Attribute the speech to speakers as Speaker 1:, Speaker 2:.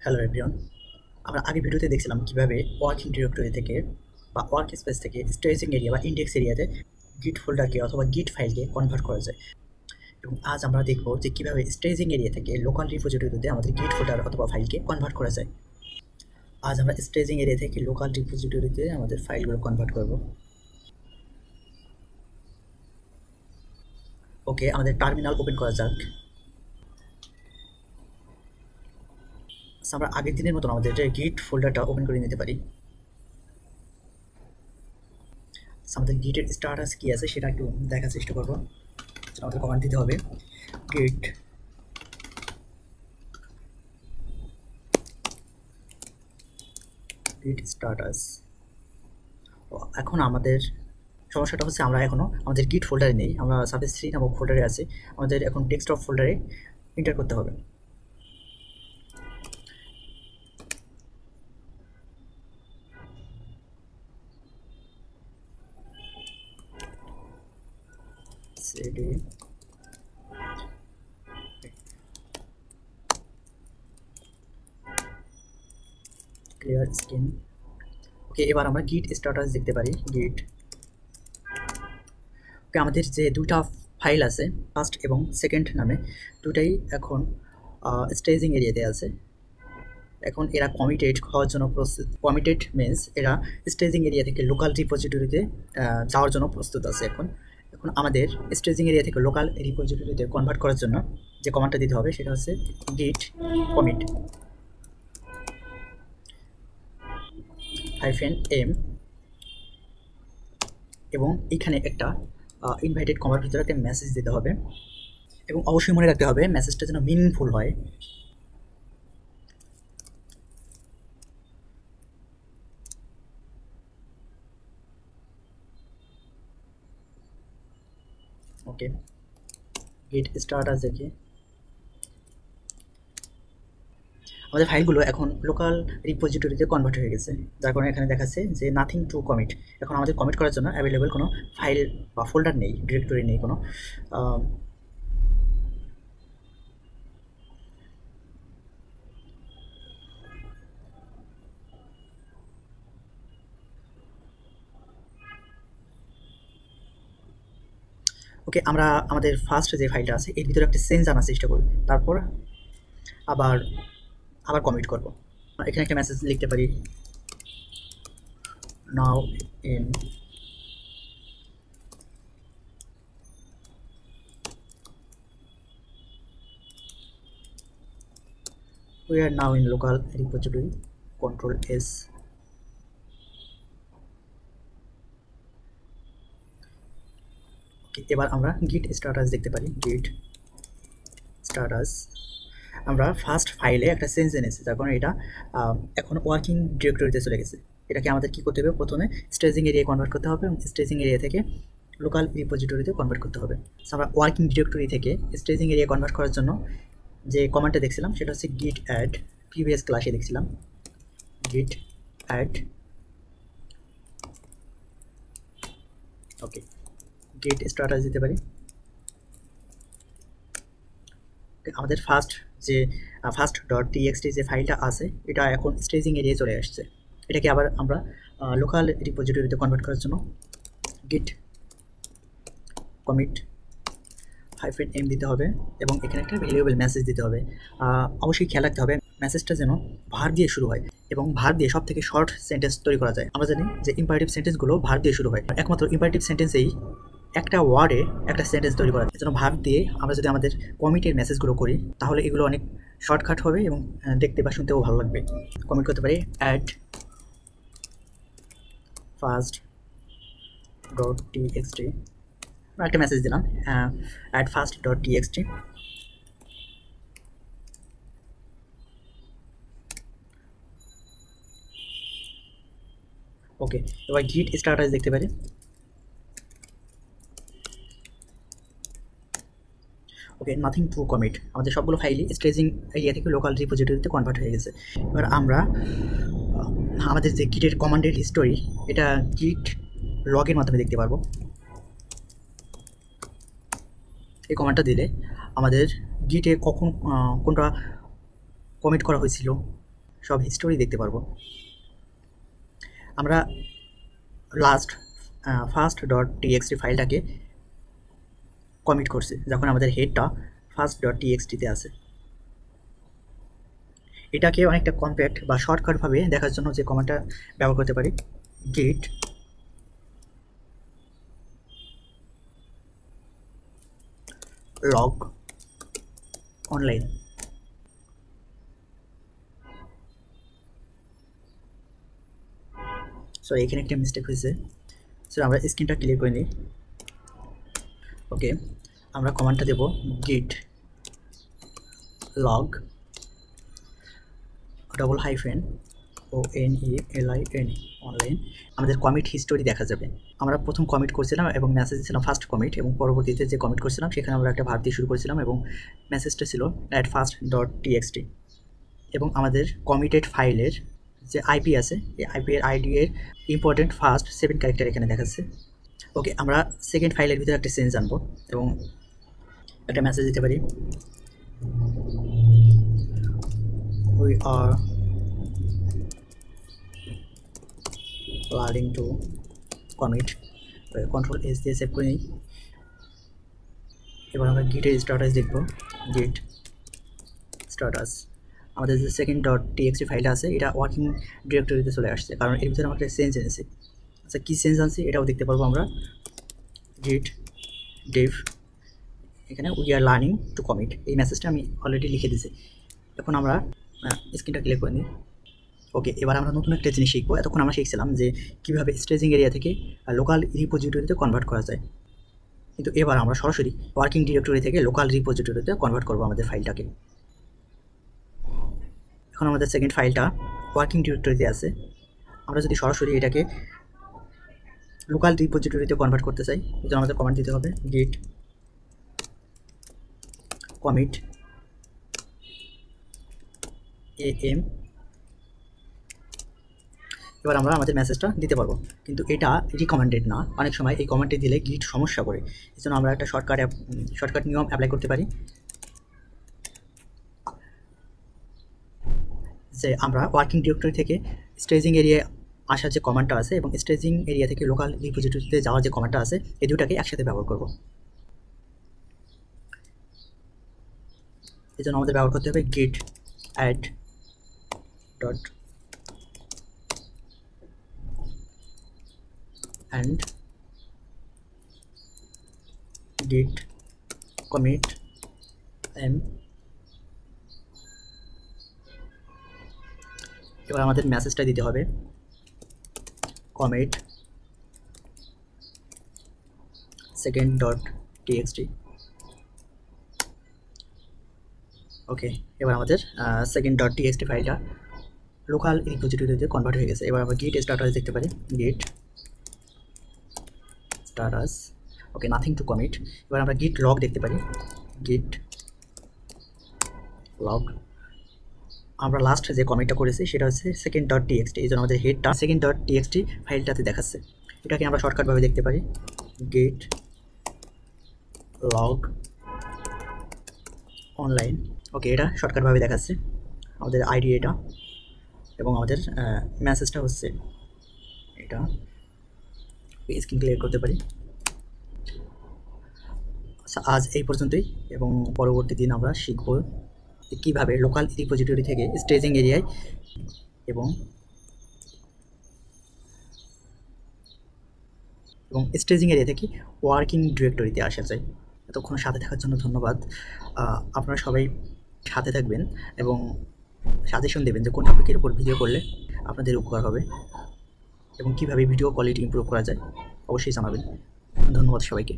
Speaker 1: Hello everyone. আমরা আগের ভিডিওতে দেখছিলাম কিভাবে ওয়ার্কিং ডিরেক্টরি থেকে বা ওয়ার্ক স্পেস থেকে স্টেজিং এরিয়া বা ইন্ডেক্স এরিয়াতে গিট ফোল্ডারকে অথবা গিট ফাইলকে কনভার্ট করা যায়। এবং আজ আমরা দেখব যে কিভাবে স্টেজিং এরিয়া থেকে লোকাল রিপোজিটরিতে আমাদের গিট ফোল্ডার অথবা ফাইলকে কনভার্ট করা যায়। আজ আমরা স্টেজিং এরিয়া থেকে লোকাল রিপোজিটরিতে আমাদের ফাইলগুলো কনভার্ট করব। ওকে, আমাদের টার্মিনাল ওপেন করা যাক। আমরা আগের দিনের মতন আমাদের গিট ফোল্ডারটা ওপেন করে নিতে পারি। আমাদের গিটের স্ট্যাটাস কি আছে সেটা একটু দেখার চেষ্টা করব। আমাদের কমান্ড দিতে হবে গিট গিট স্ট্যাটাস। এখন আমাদের সমস্যাটা হচ্ছে আমরা এখনও আমাদের গিট ফোল্ডারে নেই, আমরা সার্ভিস 3 নামক ফোল্ডারে আছি। আমাদের এখন ডেস্কটপ ফোল্ডারে এন্টার করতে হবে। CD clear screen. ওকে, এবার আমরা গিট স্ট্যাটাস দেখতে পারি। গিট ওকে, আমাদের যে দুটা ফাইল আছে ফার্স্ট এবং সেকেন্ড নামে, দুটাই এখন স্টেজিং এরিয়াতে আছে। এখন এরা কমিটেড হওয়ার জন্য প্রস্তুত। কমিটেড মিনস এরা স্টেজিং এরিয়া থেকে লোকাল রিপোজিটরিতে যাওয়ার জন্য প্রস্তুত আছে। এখন এখন আমাদের স্টেজিং এরিয়া থেকে লোকাল রিপোজিটরিতে কনভার্ট করার জন্য যে কমান্ডটা দিতে হবে সেটা হচ্ছে গিট কমিট -m, এবং এখানে একটা ইনভাইটেড কমার ভিতরে একটা মেসেজ দিতে হবে। এবং অবশ্যই মনে রাখতে হবে মেসেজটা যেন মিনিংফুল হয়। ওকে, গিট স্টার্টাস দেখে আমাদের ফাইলগুলো এখন লোকাল রিপোজিটরিতে কনভার্ট হয়ে গেছে, যার কারণে এখানে দেখাচ্ছে যে নাথিং টু কমিট। এখন আমাদের কমিট করার জন্য অ্যাভেলেবেল কোনো ফাইল বা ফোল্ডার নেই, ডিরেক্টরি নেই কোনো। ওকে, আমরা আমাদের ফার্স্ট যে ফাইলটা আছে এর ভিতরে একটা চেঞ্জ আনার চেষ্টা করি, তারপর আবার আবার কমিট করব। এখানে একটা মেসেজ লিখতে পারি, নাও in we are now in local repository, control s। এবার আমরা গিট স্ট্যাটাস দেখতে পারি। গিট স্ট্যাটাস, আমরা ফার্স্ট ফাইলে একটা চেঞ্জ এনেছি, যার কারণে এটা এখন ওয়ার্কিং ডিরেক্টরিতে চলে গেছে। এটাকে আমাদের কী করতে হবে, প্রথমে স্টেজিং এরিয়া কনভার্ট করতে হবে এবং স্টেজিং এরিয়া থেকে লোকাল রিপোজিটরিতে কনভার্ট করতে হবে। আমরা ওয়ার্কিং ডিরেক্টরি থেকে স্টেজিং এরিয়া কনভার্ট করার জন্য যে কমান্ডটা দেখছিলাম সেটা হচ্ছে গিট অ্যাড। প্রিভিয়াস ক্লাসে দেখছিলাম গিট অ্যাড। ওকে, গিট স্ট্যাটাস দিতে পারি। আমাদের ফার্স্ট ডট টিএক্সটি যে ফাইলটা আছে এটা এখন স্টেজিং এরিয়ায় চলে আসছে। এটাকে আবার আমরা লোকাল রিপোজিটরিতে কনভার্ট করার জন্য গিট কমিট -m দিতে হবে এবং এখানে একটা ভ্যালুয়েবল মেসেজ দিতে হবে। অবশ্যই খেয়াল রাখতে হবে মেসেজটা যেন ভার দিয়ে শুরু হয় এবং ভার দিয়ে সব থেকে শর্ট সেন্টেন্স তৈরি করা যায়। আমরা জানি যে ইম্পারেটিভ সেন্টেন্সগুলো ভার দিয়ে শুরু হয়, একমাত্র ইম্পারেটিভ সেন্টেন্সেই একটা ওয়ার্ডে একটা সেন্টেন্স তৈরি করা যায়। যেন ভার দিয়ে আমরা যদি আমাদের কমিটের মেসেজগুলো করি তাহলে এগুলো অনেক শর্টকাট হবে এবং দেখতে বা শুনতেও ভালো লাগবে। কমিট করতে পারি অ্যাড ফার্স্ট ডট টিএক্সটি, একটা মেসেজ দিলাম অ্যাড ফার্স্ট ডট টিএক্সটি। ওকে, এবার গিট স্ট্যাটাস দেখতে পারি। ওকে, নাথিং টু কমিট, আমাদের সবগুলো ফাইলই স্টেজিং এরিয়া থেকে লোকাল রিপোজিটরিতে কনভার্ট হয়ে গেছে। এবার আমরা আমাদের যে গিটের কমান্ডের হিস্টোরি এটা গিট লগের মাধ্যমে দেখতে পারবো। এই কমান্ডটা দিলে আমাদের গিটে কখন কোনটা কমিট করা হয়েছিল সব হিস্টোরি দেখতে পারবো। আমরা ফার্স্ট ডট টিএক্সটি ফাইলটাকে কমিট করছি যখন আমাদের হেডটা ফার্স্ট ডট টিএক্সটিতে আছে। এটাকে অনেকটা কম্প্যাক্ট বা শর্টকাটভাবে দেখার জন্য যে কমান্ডটা ব্যবহার করতে পারি, গিট লগ অনলাইন। সো এখানে একটা মিস্টেক হয়েছে, সো আমরা স্ক্রিনটা ক্লিয়ার করে নিই। ওকে, আমরা কমান্ডটা দেব গিট log double hyphen ONELIN online. আমাদের কমিট হিস্টোরি দেখা যাবে। আমরা প্রথম কমিট করছিলাম এবং মেসেজ দিয়েছিলাম ফার্স্ট কমিট, এবং পরবর্তীতে যে কমিট করছিলাম সেখানে আমরা একটা ভার দিয়ে শুরু করেছিলাম এবং মেসেজটা ছিল অ্যাট ফার্স্ট ডট টিএক্সটি। এবং আমাদের কমিটেড ফাইলের যে আইপি আছে, এই আইপি এর আইডি এর ইম্পর্টেন্ট ফার্স্ট 7 ক্যারেক্টার এখানে দেখাচ্ছে। ওকে, আমরা সেকেন্ড ফাইলের ভিতরে একটা চেঞ্জ আনবো এবং একটা মেসেজ দিতে পারি, we are planning to commit। Control S দিয়ে সেভ করে নিই। এবার আমরা গিটের স্ট্যাটাস দেখব, গিট স্ট্যাটাস। আমাদের যে সেকেন্ড ডট টিএক্সটি ফাইলটা আছে এটা ওয়ার্কিং ডিরেক্টরিতে চলে আসছে, কারণ এর ভিতরে আমরা একটা চেঞ্জ এনেছি। আচ্ছা, কী চেঞ্জ আনছি এটাও দেখতে পারবো আমরা, গিট ডিভ। এখানে we are learning to commit, এই মেসেজটা আমি অলরেডি লিখে দিয়েছি। এখন আমরা স্ক্রিনটা ক্লিয়ার করে নিই। ওকে, এবার আমরা নতুন একটা জিনিস শিখবো। এতক্ষণ আমরা শিখছিলাম যে কীভাবে স্টেজিং এরিয়া থেকে লোকাল রিপোজিটরিতে কনভার্ট করা যায়, কিন্তু এবার আমরা সরাসরি ওয়ার্কিং ডিরেক্টরি থেকে লোকাল রিপোজিটরিতে কনভার্ট করবো আমাদের ফাইলটাকে। এখন আমাদের সেকেন্ড ফাইলটা ওয়ার্কিং ডিরেক্টরিতে আছে। আমরা যদি সরাসরি এটাকে লোকাল রিপোজিটরিতে কনভার্ট করতে চাই, তাহলে আমাদের কমান্ড দিতে হবে গিট কমিট AM। এবার আমরা আমাদের মেসেজটা দিতে পারবো, কিন্তু এটা রিকমেন্ডেড না। অনেক সময় এই কমান্ডটি দিলে গিট সমস্যা করে, এই জন্য আমরা একটা শর্টকাট নিয়ম অ্যাপ্লাই করতে পারি, যে আমরা ওয়ার্কিং ডিরেক্টরি থেকে স্টেজিং এরিয়ায় আসার যে কমান্ডটা আছে এবং স্টেজিং এরিয়া থেকে লোকাল রিপোজিটরিতে যাওয়ার যে কমান্ডটা আছে, এই দুটাকে একসাথে ব্যবহার করব। এই জন্য আমাদের ব্যবহার করতে হবে গিট add dot and git commit m। এবার আমাদের মেসেজটা দিতে হবে commit second dot txt। ওকে, এবার আমাদের সেকেন্ড ডট টিএক্সটি ফাইলটা লোকাল রিপোজিটরিতে কনভার্ট হয়ে গেছে। এবার আমরা গিট স্ট্যাটাস দেখতে পারি, গিট status. Okay, nothing to commit. এবার আমরা গিট লগ দেখতে পারি, গিট লগ। আমরা লাস্ট যে কমিটটা করেছি সেটা হচ্ছে সেকেন্ড ডট টিএক্সটি, এই জন্য আমাদের হেডটা সেকেন্ড ডট টিএক্সটি ফাইলটাতে দেখাচ্ছে। এটাকে আমরা শর্টকাটভাবে দেখতে পারি, গিট লগ অনলাইন। ওকে, এটা শর্টকাটভাবে দেখাচ্ছে আমাদের আইডি এটা, এবং আমাদের মেসেজটা হচ্ছে এটা। স্ক্রিন ক্লিয়ার করতে পারি। আচ্ছা, আজ এই পর্যন্তই, এবং পরবর্তী দিন আমরা শিখব কীভাবে লোকাল রিপোজিটরি থেকে স্টেজিং এরিয়ায় এবং স্টেজিং এরিয়া থেকে ওয়ার্কিং ডিরেক্টরিতে আসা যায়। এতক্ষণ সাথে থাকার জন্য ধন্যবাদ। আপনারা সবাই সাথে থাকবেন এবং সাজেশন দেবেন যে কোন টপিকের উপর ভিডিও করলে আপনাদের উপকার হবে এবং কীভাবে ভিডিও কোয়ালিটি ইমপ্রুভ করা যায় অবশ্যই জানাবেন। ধন্যবাদ সবাইকে।